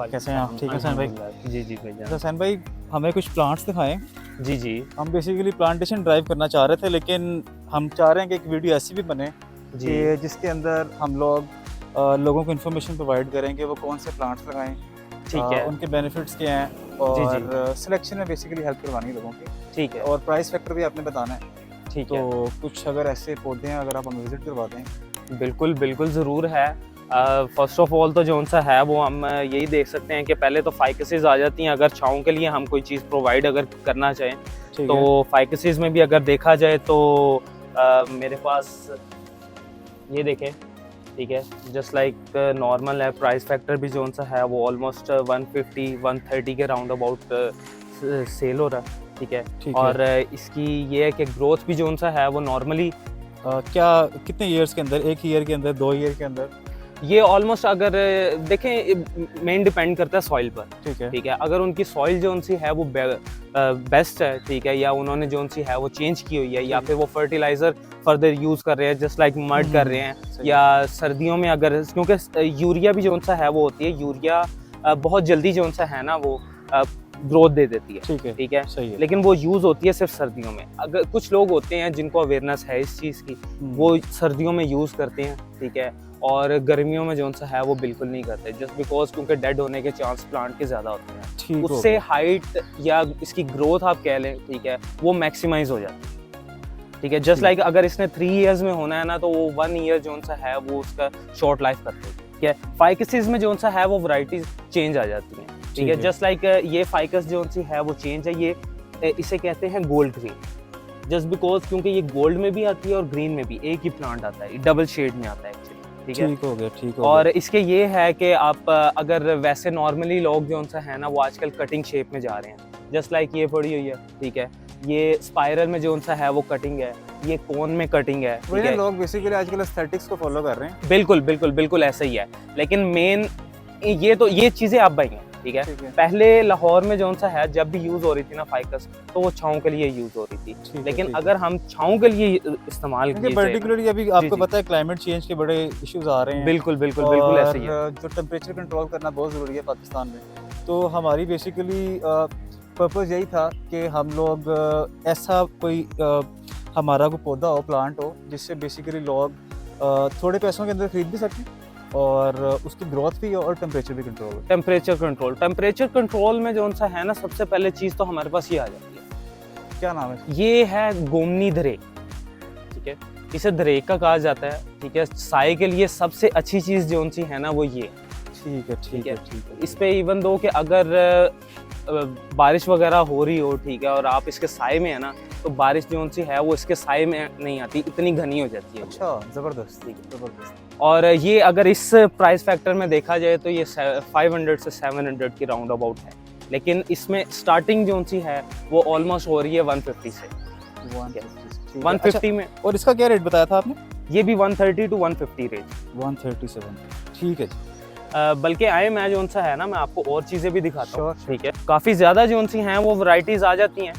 कैसे हैं आप? ठीक है सैन भाई? जी जी भाईजान। तो सैन भाई हमें कुछ प्लांट्स दिखाएं। जी जी हम बेसिकली प्लांटेशन ड्राइव करना चाह रहे थे, लेकिन हम चाह रहे हैं कि एक वीडियो ऐसी भी बने जी कि जिसके अंदर हम लोग लोगों को इन्फॉर्मेशन प्रोवाइड करें कि वो कौन से प्लांट्स लगाएं, ठीक है। उनके बेनिफिट्स क्या हैं, जी और सिलेक्शन में बेसिकली हेल्प करवानी है लोगों की, ठीक है। और प्राइस फैक्टर भी आपने बताना है। ठीक तो है, कुछ अगर ऐसे पौधे हैं अगर आप हमें विजिट करवा दें। बिल्कुल बिल्कुल ज़रूर है। फर्स्ट ऑफ ऑल तो जो सा है वो हम यही देख सकते हैं कि पहले तो फाइकसेस आ जाती हैं। अगर छाँव के लिए हम कोई चीज़ प्रोवाइड अगर करना चाहें ठीक तो है। फाइकसेस में भी अगर देखा जाए तो मेरे पास ये देखें, ठीक है, जस्ट लाइक नॉर्मल है। प्राइस फैक्टर भी जो सा है वो ऑलमोस्ट 150-130 के राउंड अबाउट सेल हो रहा है, ठीक है। ठीक और इसकी ये है कि ग्रोथ भी जो सा है वो नॉर्मली क्या कितने ईयर्स के अंदर, एक ईयर के अंदर, 2 ईयर के अंदर? ये ऑलमोस्ट अगर देखें मेन डिपेंड करता है सॉइल पर, ठीक है। ठीक है। अगर उनकी सॉइल जो सी है वो बेस्ट है, ठीक है, या उन्होंने जो सी है वो चेंज की हुई है, या फिर वो फर्टिलाइजर फर्दर यूज़ कर रहे हैं जस्ट लाइक मड कर रहे हैं, सही या सर्दियों में अगर, क्योंकि यूरिया भी जो सा है वो होती है, यूरिया बहुत जल्दी जो सा है ना वो ग्रोथ दे देती है, ठीक है। ठीक है। सही है। लेकिन वो यूज़ होती है सिर्फ सर्दियों में। अगर कुछ लोग होते हैं जिनको अवेयरनेस है इस चीज़ की, वो सर्दियों में यूज़ करते हैं, ठीक है, और गर्मियों में जो सा है वो बिल्कुल नहीं करते, जस्ट बिकॉज क्योंकि डेड होने के चांस प्लांट के ज़्यादा होते हैं। ठीक हो उससे गया। हाइट या इसकी ग्रोथ आप कह लें, ठीक है, वो मैक्सिमाइज हो जाती है, ठीक है। जस्ट लाइक अगर इसने 3 इयर्स में होना है ना तो वो 1 ईयर जो सा है वो उसका शॉर्ट लाइफ करते हैं, ठीक है। फाइकसिस में जो सा है वो वैरायटीज चेंज आ जाती हैं, ठीक है। जस्ट लाइक ये फाइकस जो सी है वो चेंज है, ये इसे कहते हैं गोल्ड ग्रीन, जस्ट बिकॉज क्योंकि ये गोल्ड में भी आती है और ग्रीन में भी एक ही प्लांट आता है, डबल शेड में आता है एक्चुअली, ठीक है। ठीक हो गया, ठीक हो और गया। इसके ये है कि आप अगर वैसे नॉर्मली लोग जो सा है ना वो आजकल कटिंग शेप में जा रहे हैं, जस्ट लाइक ये पड़ी हुई है, ठीक है, ये स्पाइरल में जो सा है वो कटिंग है, ये कोन में कटिंग है, ठीक है। लोग बेसिकली आजकल एस्थेटिक्स को फॉलो कर रहे हैं। बिल्कुल बिल्कुल बिल्कुल ऐसा ही है, लेकिन मेन ये चीज़ें अब आई हैं, ठीक है। ठीक है। पहले लाहौर में जो सा है जब भी यूज़ हो रही थी ना फाइकस, तो वो छाँव के लिए यूज़ हो रही थी, लेकिन अगर हम छाँव के लिए इस्तेमाल क्योंकि पर्टिकुलरली अभी आपको पता है क्लाइमेट चेंज के बड़े इश्यूज आ रहे हैं। बिल्कुल बिल्कुल बिल्कुल ऐसे ही है। और जो टेम्परेचर कंट्रोल करना बहुत ज़रूरी है पाकिस्तान में, तो हमारी बेसिकली पर्पस यही था कि हम लोग ऐसा कोई हमारा कोई पौधा हो, प्लांट हो, जिससे बेसिकली लोग थोड़े पैसों के अंदर खरीद भी सकें और उसकी ग्रोथ भी हो और टेम्परेचर भी कंट्रोल हो। टेम्परेचर कंट्रोल में जो सा है ना सबसे पहले चीज़ तो हमारे पास ये आ जाती है, क्या नाम है? ये है गोमनी धरेक, ठीक है। इसे धरेक का कहा जाता है, ठीक है। साए के लिए सबसे अच्छी चीज़ जो सी है ना वो ये, ठीक है, ठीक है, ठीक है। इस पे इवन दो कि अगर बारिश वगैरह हो रही हो, ठीक है, और आप इसके साए में है ना, तो बारिश जो सी है वो इसके साए में नहीं आती, इतनी घनी हो जाती है। अच्छा, ज़बरदस्त, ठीक है, ज़बरदस्त। और ये अगर इस प्राइस फैक्टर में देखा जाए तो ये 500 से 700 की राउंड अबाउट है, लेकिन इसमें स्टार्टिंग जो सी है वो ऑलमोस्ट हो रही है 150 से 150 में। और इसका क्या रेट बताया था आपने? ये भी 130 to 150 रेंज। 137, ठीक है जी। बल्कि आए मैं जो सा है ना मैं आपको और चीज़ें भी दिखाता हूँ, Sure. ठीक है। काफ़ी ज़्यादा जो सी हैं वो वैरायटीज़ आ जाती हैं,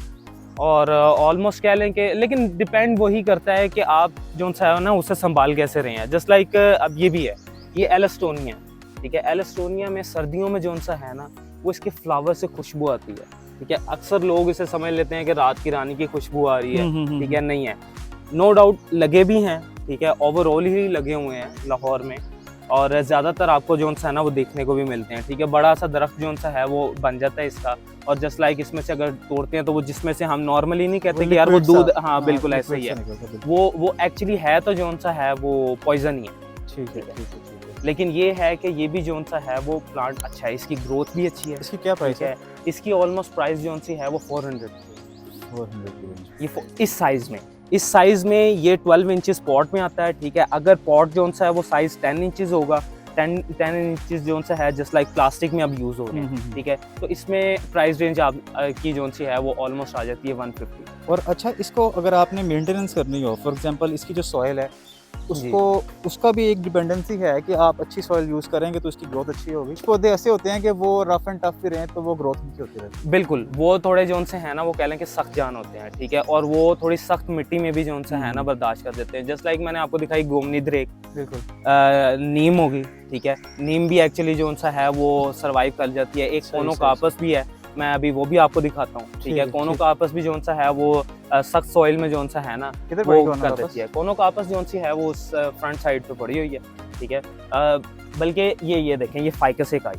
और ऑलमोस्ट कह लें कि, लेकिन डिपेंड वही करता है कि आप जो सा है ना उसे संभाल कैसे रहे हैं। जस्ट लाइक अब ये भी है, ये एलस्टोनिया, ठीक है। एलस्टोनिया में सर्दियों में जो सा है ना वो इसके फ्लावर से खुशबू आती है, ठीक है। अक्सर लोग इसे समझ लेते हैं कि रात की रानी की खुशबू आ रही है, ठीक है, नहीं है। नो डाउट लगे भी हैं, ठीक है, ओवरऑल ही लगे हुए हैं लाहौर में, और ज़्यादातर आपको जो सा है ना वो देखने को भी मिलते हैं, ठीक है। बड़ा सा दरख्त जो सा है वो बन जाता है इसका, और जस्ट लाइक इसमें से अगर तोड़ते हैं तो वो जिसमें से हम नॉर्मली नहीं कहते कि यार वो दूध, हाँ बिल्कुल ऐसे ही है, वो एक्चुअली है तो जो सा है वो पॉइजन ही है, ठीक है, ठीक है, ठीक है। लेकिन ये है कि ये भी जो सा है वो प्लांट अच्छा है, इसकी ग्रोथ भी अच्छी है। इसकी क्या प्राइस है? इसकी ऑलमोस्ट प्राइस जो सी है वो 400 400 ये इस साइज में ये 12 इंचेस पॉट में आता है, ठीक है। अगर पॉट जो सा है वो साइज 10 इंचेस होगा, 10 इंचेस जो सा है जस्ट लाइक प्लास्टिक में अब यूज़ हो रहे हैं, ठीक है। तो इसमें प्राइस रेंज आप की जो सी है वो ऑलमोस्ट आ जाती है 150। और अच्छा, इसको अगर आपने मेंटेनेंस करनी हो, फॉर एग्जांपल इसकी जो सॉइल है उसको, उसका भी एक डिपेंडेंसी है कि आप अच्छी सॉइल यूज़ करेंगे तो उसकी ग्रोथ अच्छी होगी। पौधे ऐसे होते हैं कि वो रफ एंड टफ भी रहें तो वो ग्रोथ अच्छी होती रहती है। बिल्कुल, वो थोड़े जो से है ना वो कह लें कि सख्त जान होते हैं, ठीक है, और वो थोड़ी सख्त मिट्टी में भी जो से है ना बर्दाश्त कर देते हैं। जस्ट लाइक मैंने आपको दिखाई गोमनी धरेक, बिल्कुल। नीम होगी, ठीक है, नीम भी एक्चुअली जो सा है वो सर्वाइव कर जाती है। एक सही, कोनोकार्पस भी है, मैं अभी वो भी आपको दिखाता हूँ, ठीक ठीक है। है, कोनोकार्पस भी जो सा है वो सख्त सॉइल में जो सा है ना किधर वो पड़ी कर कोनोकार्पस? देती है। कोनोकार्पस जो सी है वो उस फ्रंट साइड पे पड़ी हुई है, ठीक है। बल्कि ये देखें, ये फाइकस एक आई,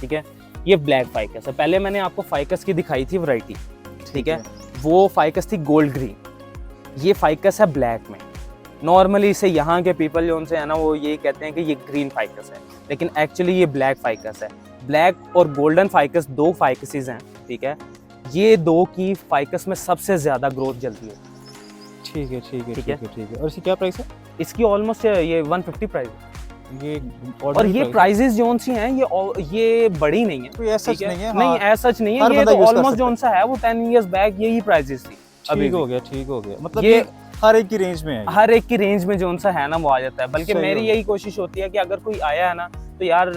ठीक है, ये ब्लैक फाइकस है। पहले मैंने आपको फाइकस की दिखाई थी वैरायटी, ठीक है, वो फाइकस थी गोल्ड ग्रीन, ये फाइकस है ब्लैक में। नॉर्मली से यहाँ के पीपल जो उनसे है ना वो ये कहते हैं कि ये ग्रीन फाइकस है, लेकिन एक्चुअली ये ब्लैक फाइकस है। ब्लैक और गोल्डन फाइकस दो फाइकसेस हैं, ठीक है। ये दो की फाइकस में सबसे ज़्यादा ग्रोथ जल्दी है। ठीक है, ठीक है, ठीक ठीक है। है, ठीक है। और इसकी क्या प्राइस है? इसकी ऑलमोस्ट ये 150 प्राइस है। ये और ये प्राइसेस जोन सी हैं ये बड़ी नहीं है, कोई ऐसा ठीक है? नहीं है, नहीं हाँ, ऐसा नहीं है, हर ये बंदा तो use कर ऑलमोस्ट सकता जोन सा है वो 10 इयर्स बैक यही प्राइसेस थी। अभी ठीक भी। हो गया, ठीक हो गया। मतलब ये ये हर एक की रेंज में है ये। हर एक की रेंज में जोन सा है ना वो आ जाता है। बल्कि सही मेरी हो गया। यही कोशिश होती है कि अगर कोई आया है ना तो यार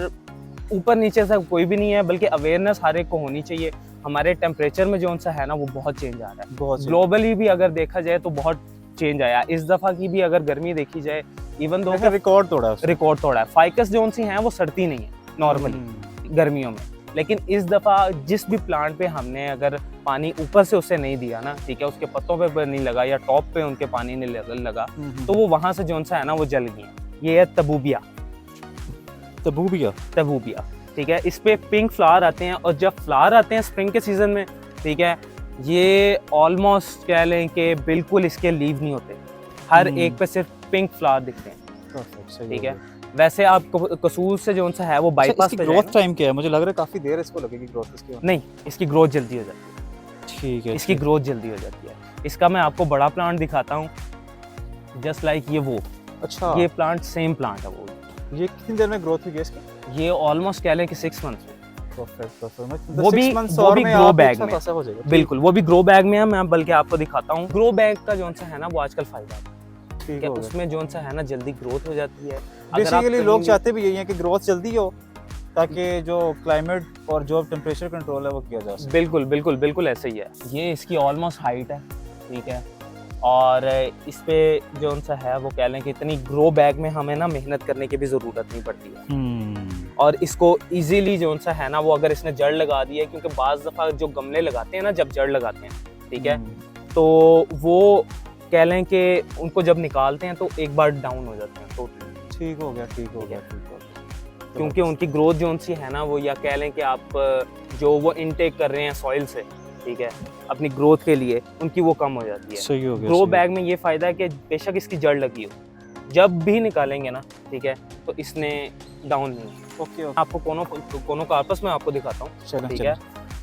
ऊपर नीचे से कोई भी नहीं है, बल्कि अवेयरनेस हर एक को होनी चाहिए। हमारे टेम्परेचर में जोन सा है ना वो बहुत चेंज आ रहा है, बहुत सही। ग्लोबली भी अगर देखा जाए तो बहुत चेंज आया। इस दफा की भी अगर गर्मी देखी जाए, इवन दो रिकॉर्ड तोड़ा है उसने। रिकॉर्ड तोड़ा है। फाइकस जोन सी हैं वो सड़ती नहीं है नॉर्मली गर्मियों में, लेकिन इस दफा जिस भी प्लांट पे हमने अगर पानी ऊपर से उसे नहीं दिया ना, ठीक है, उसके पत्तों पे नहीं लगा या टॉप पे उनके पानी नहीं लगा तो वो वहां से जोन सा है ना वो जल गई। ये है तबूबिया, तबूबिया, ठीक है। इस पे पिंक फ्लावर आते हैं, और जब फ्लावर आते हैं स्प्रिंग के सीजन में, ठीक है, ये ऑलमोस्ट कह लें कि बिल्कुल इसके लीव नहीं होते, हर एक पे सिर्फ पिंक फ्लावर दिखते हैं, परफेक्ट, सही ठीक हो है। गया। वैसे आप कसूर से जो सा है वो बाईपास इसकी पे ग्रोथ जाएगा। टाइम क्या है? मुझे लग रहा है काफी देर इसको लगेगी ग्रोथ इसकी। नहीं, इसकी ग्रोथ जल्दी हो जाती है, ठीक है, इसकी ग्रोथ जल्दी हो जाती है। इसका मैं आपको बड़ा प्लांट दिखाता हूँ, जस्ट लाइक ये वो, अच्छा, ये प्लांट सेम प्लांट है वो। ये कितनी देर में ग्रोथ हुई है इसकी? ये ऑलमोस्ट कह लें कि 6 मंथ्स में, परफेक्ट, परफेक्ट। वो भी ग्रो बैग में, हो जाएगा। बिल्कुल वो भी ग्रो बैग में है। मैं बल्कि आपको दिखाता हूँ ग्रो बैग का जो सा है ना वो आजकल फायदा है, ठीक है, हो गया। उसमें जो सा है ना जल्दी ग्रोथ हो जाती है। अगर आप बेसिकली लोग कहीं चाहते भी यही है कि ग्रोथ जल्दी हो, ताकि जो क्लाइमेट और जो टेम्परेचर कंट्रोल है वो किया जा सके। बिल्कुल बिल्कुल बिल्कुल ऐसे ही है। ये इसकी ऑलमोस्ट हाइट है, ठीक है, और इस पे जो सा है वो कह लें कि इतनी ग्रो बैग में हमें ना मेहनत करने की भी ज़रूरत नहीं पड़ती है। और इसको इजीली जो सा है ना वो अगर इसने जड़ लगा दी है, क्योंकि बाज़ दफ़ा जो गमले लगाते हैं ना जब जड़ लगाते हैं, ठीक है, तो वो कह लें कि उनको जब निकालते हैं तो एक बार डाउन हो जाते हैं टोटली। ठीक हो गया, ठीक हो गया, ठीक हो गया। क्योंकि उनकी ग्रोथ जो सी है ना वो, या कह लें कि आप जो वो इनटेक कर रहे हैं सॉइल से, ठीक है, अपनी ग्रोथ के लिए, उनकी वो कम हो जाती है। सही हो गया। ग्रो बैग में ये फ़ायदा है कि बेशक इसकी जड़ लगी हो, जब भी निकालेंगे ना, ठीक है, तो इसने डाउन नहीं है। Okay, okay. आपको कोनोकार्पस में आपको दिखाता हूँ, चलें, ठीक चलें। है,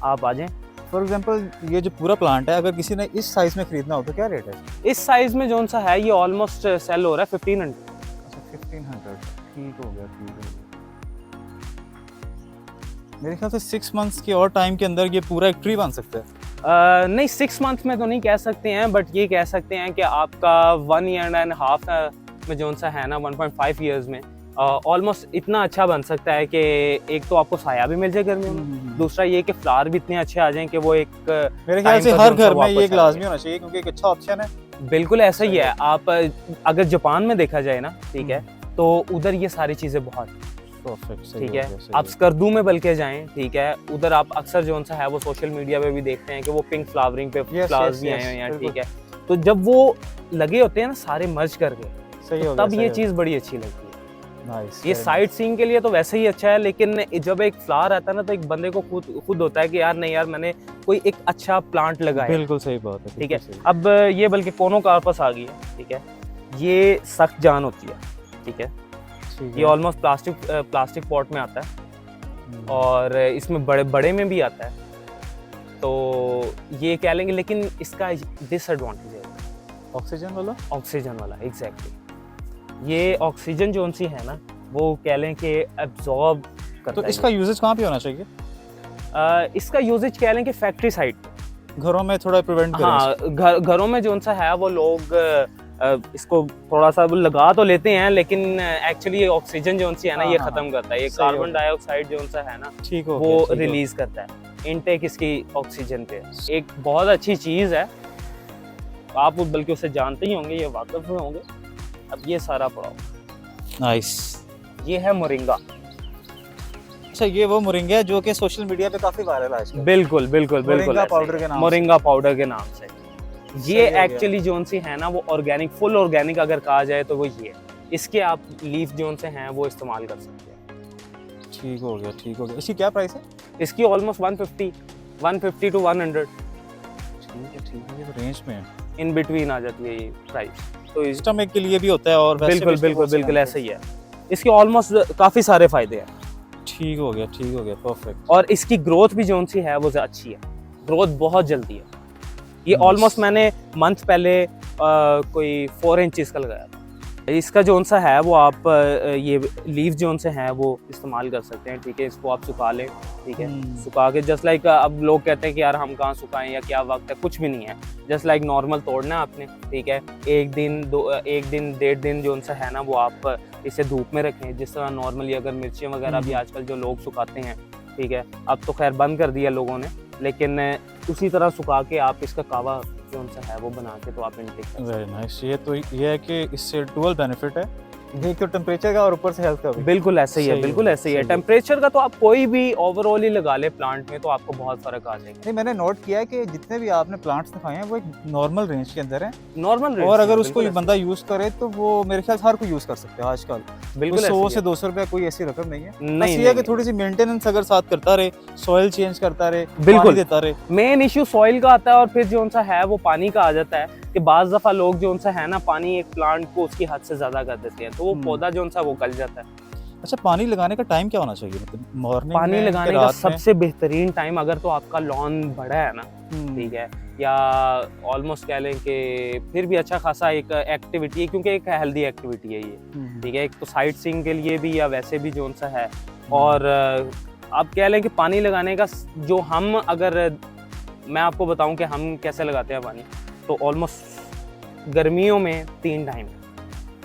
आप आ जाएं। फॉर एग्जांपल ये जो पूरा प्लांट है, अगर किसी ने इस साइज में खरीदना हो तो क्या रेट है? इस साइज में जो सा है ये ऑलमोस्ट सेल हो रहा है 1500। अच्छा, 1500। ठीक हो गया, ठीक हो गया। मेरे ख्याल से 6 मंथ्स के और टाइम के अंदर ये पूरा एक ट्री बन सकता है। नहीं 6 मंथ में तो नहीं कह सकते हैं, बट ये कह सकते हैं कि आपका 1.5 ईयर में जो सा है ना 1.5 ईयर्स में ऑलमोस्ट इतना अच्छा बन सकता है कि एक तो आपको साया भी मिल जाए गर्मियों में, दूसरा ये कि फ्लावर भी इतने अच्छे आ जाएं कि वो एक मेरे ख्याल से हर घर में ये एक लाजमी होना चाहिए, क्योंकि एक अच्छा ऑप्शन है। बिल्कुल ऐसा ही है। आप अगर जापान में देखा जाए ना, ठीक है, तो उधर ये सारी चीज़ें बहुत, परफेक्ट, ठीक है। आप स्कर्दू में बल्कि जाएं, ठीक है, उधर आप अक्सर जो सा है वो सोशल मीडिया पे भी देखते हैं कि वो पिंक फ्लावरिंग पे फ्लावर्स भी आए हुए हैं, ठीक है। तो जब वो लगे होते हैं ना सारे मर्ज करके, तो तब ये चीज़ बड़ी अच्छी लगती है। ये साइट सीइंग के लिए तो वैसे ही अच्छा है, लेकिन जब एक फ्लावर आता है ना तो एक बंदे को खुद होता है कि यार नहीं यार मैंने कोई एक अच्छा प्लांट लगाया। बिल्कुल सही बात है, ठीक है। अब ये बल्कि कोनोकार्पस आ गई है, ठीक है, ये सख्त जान होती है, ठीक है, ये ऑलमोस्ट प्लास्टिक पॉट में आता है और इसमें बड़े में भी आता है, तो ये कह लेंगे, लेकिन इसका डिसएडवांटेज है ऑक्सीजन वाला एग्जैक्टली। ये ऑक्सीजन जो सी है ना वो कह लें कि एब्जॉर्ब करता है। तो इसका यूजेज कहाँ पे होना चाहिए? इसका यूजेज कह लें कि फैक्ट्री साइड, घरों में थोड़ा प्रिवेंट करें। हाँ, घरों में जो सा है वो लोग इसको थोड़ा सा लगा तो लेते हैं, लेकिन एक्चुअली ये ऑक्सीजन जो सी है ना ये खत्म करता है। ये कार्बन डाइऑक्साइड जो सा है ना वो रिलीज करता है। इनटेक इसकी ऑक्सीजन पे एक बहुत अच्छी चीज़ है, आप बल्कि उसे जानते ही होंगे, ये वाकिफ होंगे। अब ये सारा पढ़ाओ, नाइस। ये है मोरिंगा। अच्छा, ये वो मोरिंगा है जो कि सोशल मीडिया पे काफी वायरल है आजकल। बिल्कुल बिल्कुल बिल्कुल मोरिंगा ऐसे पाउडर ही के है। नाम से। मोरिंगा पाउडर के नाम से। सही ये हो गया। एक्चुअली जोन सी है ना वो ऑर्गेनिक, फुल ऑर्गेनिक अगर कहा जाए तो वो ये है। इसके आप लीफ जोन से हैं वो इस्तेमाल कर सकते हैं। ठीक हो गया, ठीक हो गया। इसकी क्या प्राइस है? इसकी ऑलमोस्ट 150 टू 100 ठीक है, ये तो रेंज में है। इन बिटवीन आ जाती है ये प्राइस। तो इस स्टमक के लिए भी होता है और वैसे भी बिल्कुल इसके बिल्कुल बहुत से बिल्कुल benefits। ऐसे ही है। इसके ऑलमोस्ट काफी सारे फायदे हैं ठीक हो गया, ठीक हो गया, परफेक्ट। और इसकी ग्रोथ भी जोन सी है वो अच्छी है। ग्रोथ बहुत जल्दी है। ये Nice. ऑलमोस्ट मैंने मंथ पहले कोई 4 इंचेस का लगाया था। इसका जोन सा है वो आप ये लीव जोन से हैं वो इस्तेमाल कर सकते हैं। ठीक है, इसको आप सुखा लें। ठीक है, सुखा के जस्ट लाइक अब लोग कहते हैं कि यार हम कहाँ सुखाएं या क्या वक्त है, कुछ भी नहीं है। जस्ट लाइक नॉर्मल तोड़ना है आपने। ठीक है, एक दिन 1.5 दिन जोन सा है ना वो आप इसे धूप में रखें, जिस तरह नॉर्मली अगर मिर्चियाँ वगैरह भी आजकल जो लोग सुखाते हैं। ठीक है, अब तो खैर बंद कर दिया लोगों ने, लेकिन उसी तरह सुखा के आप इसका कावा जोन सा है वो बना के तो आप इनटेक कर सकते हैं। Very nice. ये तो ये है कि इससे डुअल बेनिफिट है, एक तो टेम्परेचर का और ऊपर से हेल्थ का भी। बिल्कुल ऐसे ही है, सही बिल्कुल है, ऐसे ही है। सही है। टेम्परेचर का तो आप कोई भी ओवरऑल ही लगा ले प्लांट में तो आपको बहुत फर्क आ जाएगा। नहीं, मैंने नोट किया है कि जितने भी आपने प्लांट्स दिखाए हैं वो एक नॉर्मल रेंज के अंदर हैं नॉर्मल और अगर उसको ये बंदा यूज करे तो वो मेरे ख्याल से हर कोई यूज कर सकते हैं आजकल। बिल्कुल 100 से 200 रुपया कोई ऐसी रकम नहीं है। बस नहीं ये है कि थोड़ी सी मेंटेनेंस अगर साथ करता रहे, सॉइल चेंज करता रहे, बिल्कुल। पानी देता रहे। मेन इशू सॉइल का आता है और फिर जो सा है वो पानी का आ जाता है कि बाज दफा लोग जो सा है ना पानी एक प्लांट को उसकी हद से ज्यादा कर देते हैं तो वो पौधा जो सा वो गल जाता है। अच्छा, पानी लगाने का टाइम क्या होना चाहिए? मतलब मॉर्निंग पानी में लगाने कि का रात में? सबसे बेहतरीन टाइम अगर तो आपका लॉन बड़ा है ना, ठीक है, या ऑलमोस्ट कह लें कि फिर भी अच्छा खासा एक एक्टिविटी है, क्योंकि एक हेल्दी एक्टिविटी है ये। ठीक है, एक तो साइट सीइंग के लिए भी या वैसे भी जो सा है। और आप कह लें कि पानी लगाने का जो हम अगर मैं आपको बताऊं कि हम कैसे लगाते हैं पानी, तो ऑलमोस्ट गर्मियों में 3 टाइम।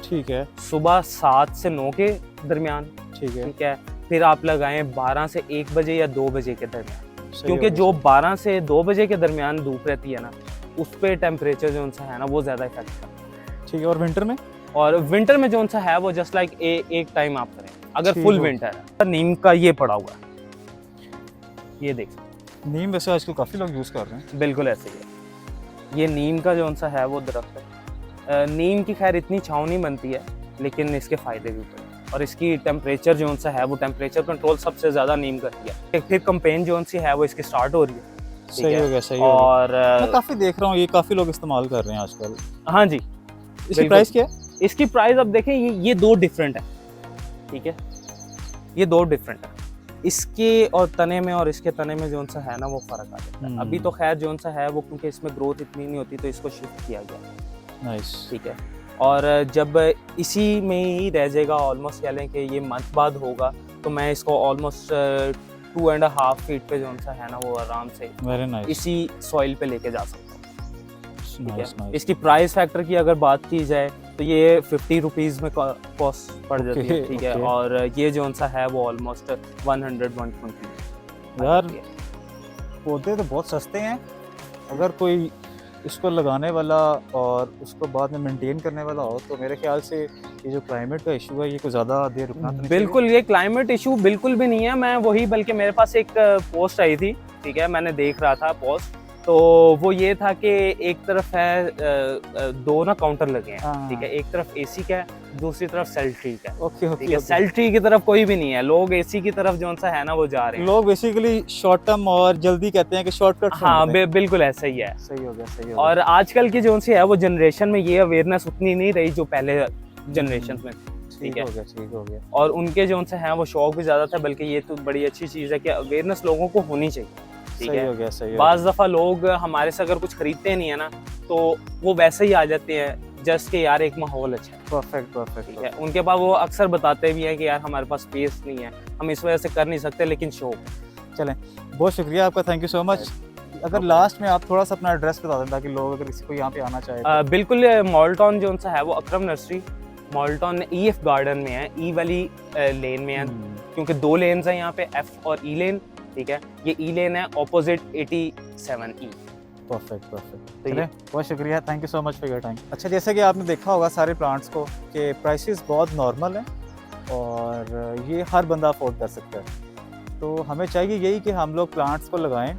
ठीक है, सुबह 7 से 9 के दरमियान। ठीक है, ठीक है, फिर आप लगाएं 12 से 1 बजे या 2 बजे के दरमियान, सही क्योंकि हो गया। जो 12 से 2 बजे के दरमियान धूप रहती है ना उस पे टेम्परेचर जो सा है ना वो ज़्यादा इफेक्ट करता है। ठीक है, और विंटर में? और विंटर में जो सा है वो जस्ट लाइक एक टाइम आप करें अगर ठीक फुल हो। विंटर है। नीम का ये पड़ा हुआ है, ये देख, नीम वैसे आजकल काफी लोग यूज कर रहे हैं। बिल्कुल ऐसे ही है। ये नीम का जो सा है वो दरख्त है। नीम की खैर इतनी छाँव नहीं बनती है, लेकिन इसके फायदे भी बड़े हैं। और इसकी टेम्परेचर जो सा है वो टेम्परेचर कंट्रोल सबसे ज़्यादा नीम करती है। फिर कंपेन जो सी है वो इसकी स्टार्ट हो रही है। ठीक सही है? हो गया, सही हो गया। और मैं काफी देख रहा हूँ, ये काफी लोग इस्तेमाल कर रहे हैं आजकल। हाँ जी, इसकी बिल्कुल। प्राइस क्या है? इसकी प्राइस अब देखें, ये 2 डिफरेंट है। ठीक है, ये 2 डिफरेंट है। इसके और तने में और इसके तने में जो सा है ना वो फर्क आ जाता है। अभी तो खैर जो सा है वो क्योंकि इसमें ग्रोथ इतनी नहीं होती तो इसको शिफ्ट किया गया। नाइस। ठीक है, और जब इसी में ही रह जाएगा, ऑलमोस्ट कह लें कि ये मंथ बाद होगा, तो मैं इसको ऑलमोस्ट 2.5 फीट पे जो सा है ना वो आराम से वेरी नाइस। इसी सॉइल पे लेके जा सकता हूँ। ठीक नाइस, है, नाइस। इसकी प्राइस फैक्टर की अगर बात की जाए तो ये 50 रुपीज़ में कॉस्ट पड़ जाती है। ठीक है, ओके। और ये जो सा है वो ऑलमोस्ट 100-120। यार, पौधे तो बहुत सस्ते हैं, अगर कोई इसको लगाने वाला और उसको बाद में मेंटेन करने वाला हो तो मेरे ख्याल से ये जो क्लाइमेट का इशू है ये कुछ ज़्यादा देर रुकना तो नहीं बिल्कुल, ये क्लाइमेट इशू बिल्कुल भी नहीं है। मैं वही, बल्कि मेरे पास एक पोस्ट आई थी। ठीक है, मैंने देख रहा था पोस्ट, तो वो ये था कि एक तरफ है 2 ना काउंटर लगे हैं। हाँ। ठीक है, एक तरफ एसी का है, दूसरी तरफ सेल ट्री का है। ओके, ठीक ओके, है, सेल ट्री की तरफ कोई भी नहीं है, लोग एसी की तरफ जो सा है ना वो जा रहे हैं। लोग बेसिकली शॉर्ट टर्म और जल्दी कहते हैं कि शॉर्टकट। हाँ, बिल्कुल ऐसा ही है। सही हो गया, सही हो गया। और आजकल की जो सी है वो जनरेशन में ये अवेयरनेस उतनी नहीं रही जो पहले जनरेशन में। ठीक है। हो गया, ठीक हो गया। और उनके जो से हैं वो शौक भी ज़्यादा था, बल्कि ये तो बड़ी अच्छी चीज़ है कि अवेयरनेस लोगों को होनी चाहिए। ठीक सही है, हो गया, सही हो बाज़ दफ़ा लोग हमारे से अगर कुछ खरीदते नहीं है ना तो वो वैसे ही आ जाते हैं जस्ट कि यार एक माहौल अच्छा है। Perfect, perfect. ठीक है, उनके पास वो अक्सर बताते भी हैं कि यार हमारे पास स्पेस नहीं है, हम इस वजह से कर नहीं सकते, लेकिन शौक है। चलें, बहुत शुक्रिया आपका, थैंक यू सो मच। अगर लास्ट में आप थोड़ा सा अपना एड्रेस बता दें ताकि लोग अगर किसी को यहाँ पे आना चाहे तो। बिल्कुल, मॉल टाउन जो सा है वो Akram nursery mall town EF garden में है, ई वाली लेन में है, क्योंकि 2 लेन्स हैं यहाँ पे, F और E लेन। ठीक है, ये E लेन है ऑपोजिट 87E। Perfect, perfect. तो चलें, बहुत शुक्रिया, thank you so much for your time. अच्छा, जैसे कि आपने देखा होगा सारे प्लांट्स को कि प्राइसेस बहुत नॉर्मल हैं और ये हर बंदा अफोर्ड कर सकता है। तो हमें चाहिए यही कि हम लोग प्लांट्स को लगाएं।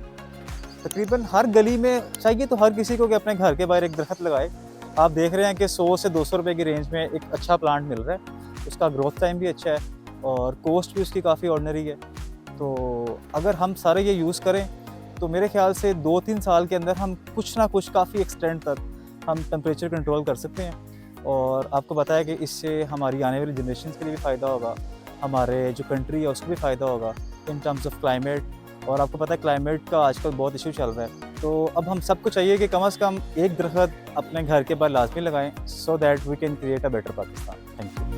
तकरीबन हर गली में चाहिए तो हर किसी को कि अपने घर के बाहर एक दरख्त लगाए। आप देख रहे हैं कि 100 से 200 रुपए की रेंज में एक अच्छा प्लांट मिल रहा है, उसका ग्रोथ टाइम भी अच्छा है और कॉस्ट भी उसकी काफ़ी ऑर्डिनरी है। तो अगर हम सारे ये यूज़ करें तो मेरे ख्याल से 2-3 साल के अंदर हम कुछ ना कुछ काफ़ी एक्सटेंड तक हम टेम्परेचर कंट्रोल कर सकते हैं। और आपको पता है कि इससे हमारी आने वाली जनरेशन के लिए भी फ़ायदा होगा, हमारे जो कंट्री है उसको भी फ़ायदा होगा इन टर्म्स ऑफ क्लाइमेट। और आपको पता है क्लाइमेट का आजकल बहुत इशू चल रहा है, तो अब हम सबको चाहिए कि कम से कम एक दरख्त अपने घर के बाहर लाजमी लगाएं, so that we can create a better Pakistan. Thank you.